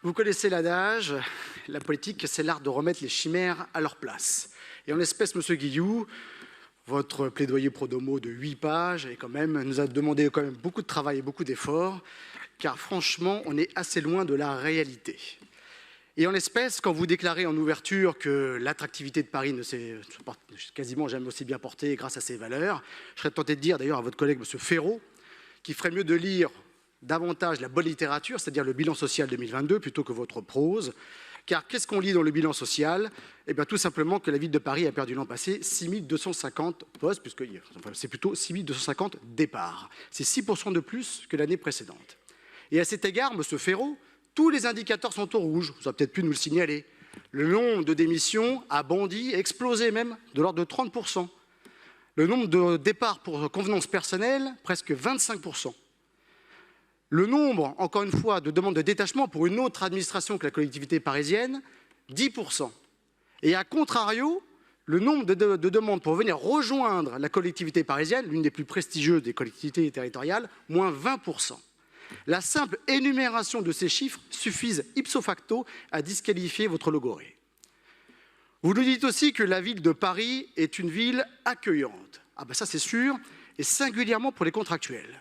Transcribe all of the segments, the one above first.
Vous connaissez l'adage, la politique, c'est l'art de remettre les chimères à leur place. Et en l'espèce, Monsieur Guillou, votre plaidoyer pro domo de 8 pages et quand même, nous a demandé quand même beaucoup de travail et beaucoup d'efforts, car franchement, on est assez loin de la réalité. Et en l'espèce, quand vous déclarez en ouverture que l'attractivité de Paris ne s'est quasiment jamais aussi bien portée grâce à ses valeurs, je serais tenté de dire d'ailleurs à votre collègue M. Ferraud, qu'il ferait mieux de lire davantage la bonne littérature, c'est-à-dire le bilan social 2022, plutôt que votre prose. Car qu'est-ce qu'on lit dans le bilan social? Eh bien, tout simplement que la ville de Paris a perdu l'an passé 6250 postes, puisque c'est plutôt 6250 départs. C'est 6% de plus que l'année précédente. Et à cet égard, M. Ferraud, tous les indicateurs sont au rouge. Vous aurez peut-être pu nous le signaler. Le nombre de démissions a bondi, explosé même, de l'ordre de 30%. Le nombre de départs pour convenance personnelle, presque 25%. Le nombre, encore une fois, de demandes de détachement pour une autre administration que la collectivité parisienne, 10%. Et à contrario, le nombre de demandes pour venir rejoindre la collectivité parisienne, l'une des plus prestigieuses des collectivités territoriales, moins 20%. La simple énumération de ces chiffres suffit ipso facto à disqualifier votre logorée. Vous nous dites aussi que la ville de Paris est une ville accueillante. Ah ben ça c'est sûr, et singulièrement pour les contractuels.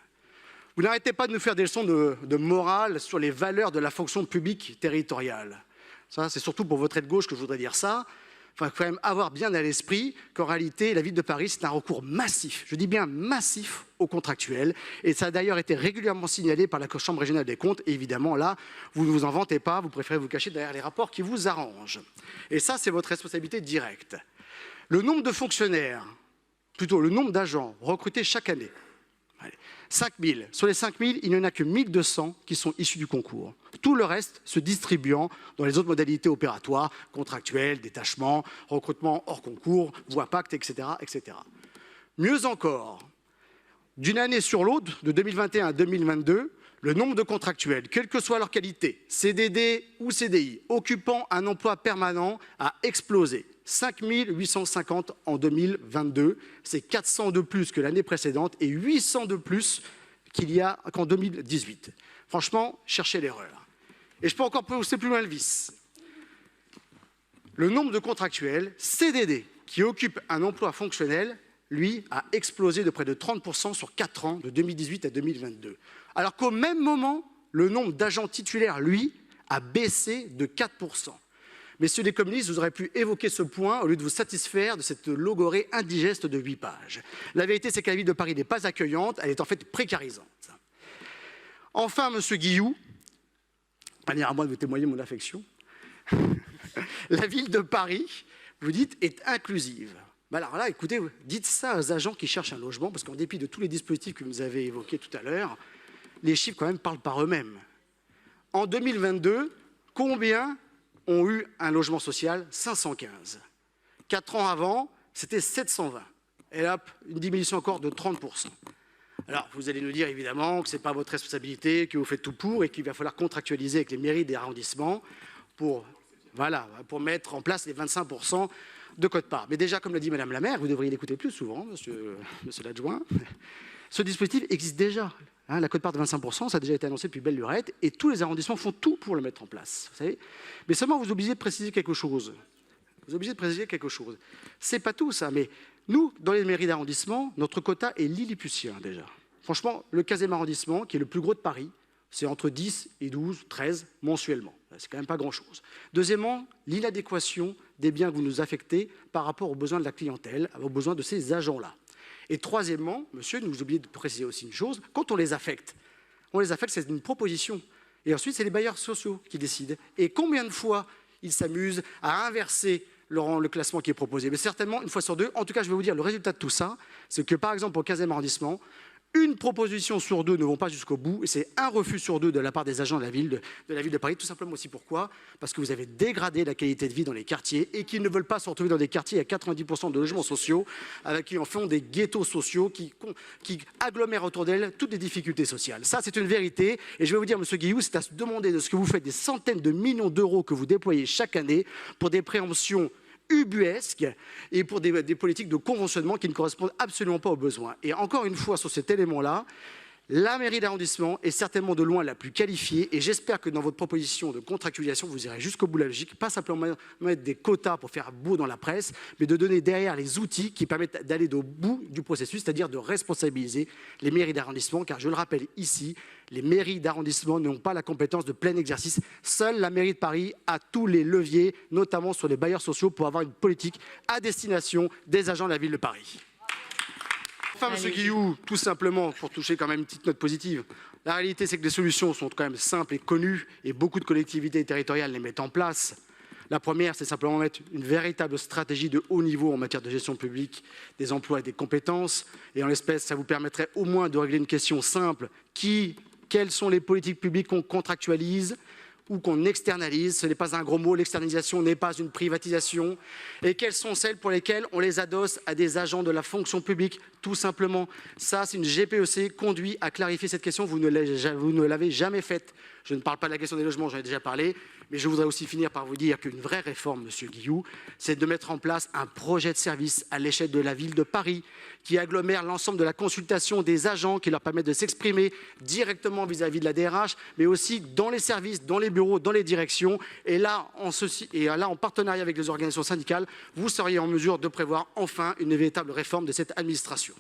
Vous n'arrêtez pas de nous faire des leçons de morale sur les valeurs de la fonction publique territoriale. Ça, c'est surtout pour votre aide-gauche que je voudrais dire ça. Il faut quand même avoir bien à l'esprit qu'en réalité, la ville de Paris, c'est un recours massif, je dis bien massif, aux contractuels. Et ça a d'ailleurs été régulièrement signalé par la Chambre régionale des comptes. Et évidemment, là, vous ne vous en vantez pas, vous préférez vous cacher derrière les rapports qui vous arrangent. Et ça, c'est votre responsabilité directe. Le nombre de fonctionnaires, plutôt le nombre d'agents recrutés chaque année, 5 000. Sur les 5 000, il n'y en a que 1 200 qui sont issus du concours. Tout le reste se distribuant dans les autres modalités opératoires, contractuelles, détachement, recrutement hors concours, voie pacte, etc., etc. Mieux encore, d'une année sur l'autre, de 2021 à 2022, le nombre de contractuels, quelle que soit leur qualité, CDD ou CDI, occupant un emploi permanent, a explosé. 5 850 en 2022, c'est 400 de plus que l'année précédente et 800 de plus qu'en 2018. Franchement, cherchez l'erreur. Et je peux encore pousser plus loin le vice. Le nombre de contractuels CDD qui occupent un emploi fonctionnel, lui, a explosé de près de 30% sur 4 ans, de 2018 à 2022. Alors qu'au même moment, le nombre d'agents titulaires, lui, a baissé de 4%. Messieurs les communistes, vous aurez pu évoquer ce point au lieu de vous satisfaire de cette logorée indigeste de 8 pages. La vérité, c'est que la ville de Paris n'est pas accueillante, elle est en fait précarisante. Enfin, monsieur Guillou, à moi de vous témoigner mon affection, la ville de Paris, vous dites, est inclusive. Alors là, écoutez, dites ça aux agents qui cherchent un logement, parce qu'en dépit de tous les dispositifs que vous avez évoqués tout à l'heure, les chiffres quand même parlent par eux-mêmes. En 2022, combien ont eu un logement social? 515. 4 ans avant, c'était 720. Et là, une diminution encore de 30%. Alors, vous allez nous dire évidemment que ce n'est pas votre responsabilité, que vous faites tout pour et qu'il va falloir contractualiser avec les mairies des arrondissements pour mettre en place les 25% de quote-part. Mais déjà, comme l'a dit Madame la maire, vous devriez l'écouter plus souvent, monsieur l'adjoint, ce dispositif existe déjà. La quote-part de 25%, ça a déjà été annoncé depuis belle lurette, et tous les arrondissements font tout pour le mettre en place. Vous savez, mais seulement vous obligez de préciser quelque chose. C'est pas tout ça, mais nous, dans les mairies d'arrondissement, notre quota est lilliputien déjà. Franchement, le 15e arrondissement, qui est le plus gros de Paris, c'est entre 10 et 12, 13 mensuellement. C'est quand même pas grand-chose. Deuxièmement, l'inadéquation des biens que vous nous affectez par rapport aux besoins de la clientèle, aux besoins de ces agents-là. Et troisièmement, monsieur, nous oubliez de préciser aussi une chose, quand on les affecte, c'est une proposition. Et ensuite, c'est les bailleurs sociaux qui décident. Et combien de fois ils s'amusent à inverser le classement qui est proposé? Mais certainement, une fois sur deux. En tout cas, je vais vous dire, le résultat de tout ça, c'est que, par exemple, au 15e arrondissement, une proposition sur deux ne vont pas jusqu'au bout, et c'est un refus sur deux de la part des agents de la ville de Paris. Tout simplement aussi pourquoi? Parce que vous avez dégradé la qualité de vie dans les quartiers et qu'ils ne veulent pas se retrouver dans des quartiers à 90% de logements sociaux, avec qui en font des ghettos sociaux qui agglomèrent autour d'elles toutes les difficultés sociales. Ça, c'est une vérité. Et je vais vous dire, monsieur Guillou, c'est à se demander de ce que vous faites des centaines de millions d'euros que vous déployez chaque année pour des préemptions ubuesque et pour des politiques de conventionnement qui ne correspondent absolument pas aux besoins. Et encore une fois, sur cet élément-là, La mairie d'arrondissement est certainement de loin la plus qualifiée et j'espère que dans votre proposition de contractualisation, vous irez jusqu'au bout de la logique, pas simplement mettre des quotas pour faire beau dans la presse, mais de donner derrière les outils qui permettent d'aller au bout du processus, c'est-à-dire de responsabiliser les mairies d'arrondissement, car je le rappelle ici, les mairies d'arrondissement n'ont pas la compétence de plein exercice. Seule la mairie de Paris a tous les leviers, notamment sur les bailleurs sociaux, pour avoir une politique à destination des agents de la ville de Paris. Enfin, M. Guillou, tout simplement, pour toucher quand même une petite note positive, la réalité, c'est que les solutions sont quand même simples et connues, et beaucoup de collectivités territoriales les mettent en place. La première, c'est simplement mettre une véritable stratégie de haut niveau en matière de gestion publique des emplois et des compétences. Et en l'espèce, ça vous permettrait au moins de régler une question simple. Quelles sont les politiques publiques qu'on contractualise ou qu'on externalise? Ce n'est pas un gros mot, l'externalisation n'est pas une privatisation. Et quelles sont celles pour lesquelles on les adosse à des agents de la fonction publique? Tout simplement, ça c'est une GPEC conduit à clarifier cette question, vous ne l'avez jamais faite. Je ne parle pas de la question des logements, j'en ai déjà parlé, mais je voudrais aussi finir par vous dire qu'une vraie réforme, M. Guillou, c'est de mettre en place un projet de service à l'échelle de la ville de Paris qui agglomère l'ensemble de la consultation des agents, qui leur permettent de s'exprimer directement vis-à-vis de la DRH, mais aussi dans les services, dans les bureaux, dans les directions. Et là, en partenariat avec les organisations syndicales, vous seriez en mesure de prévoir enfin une véritable réforme de cette administration.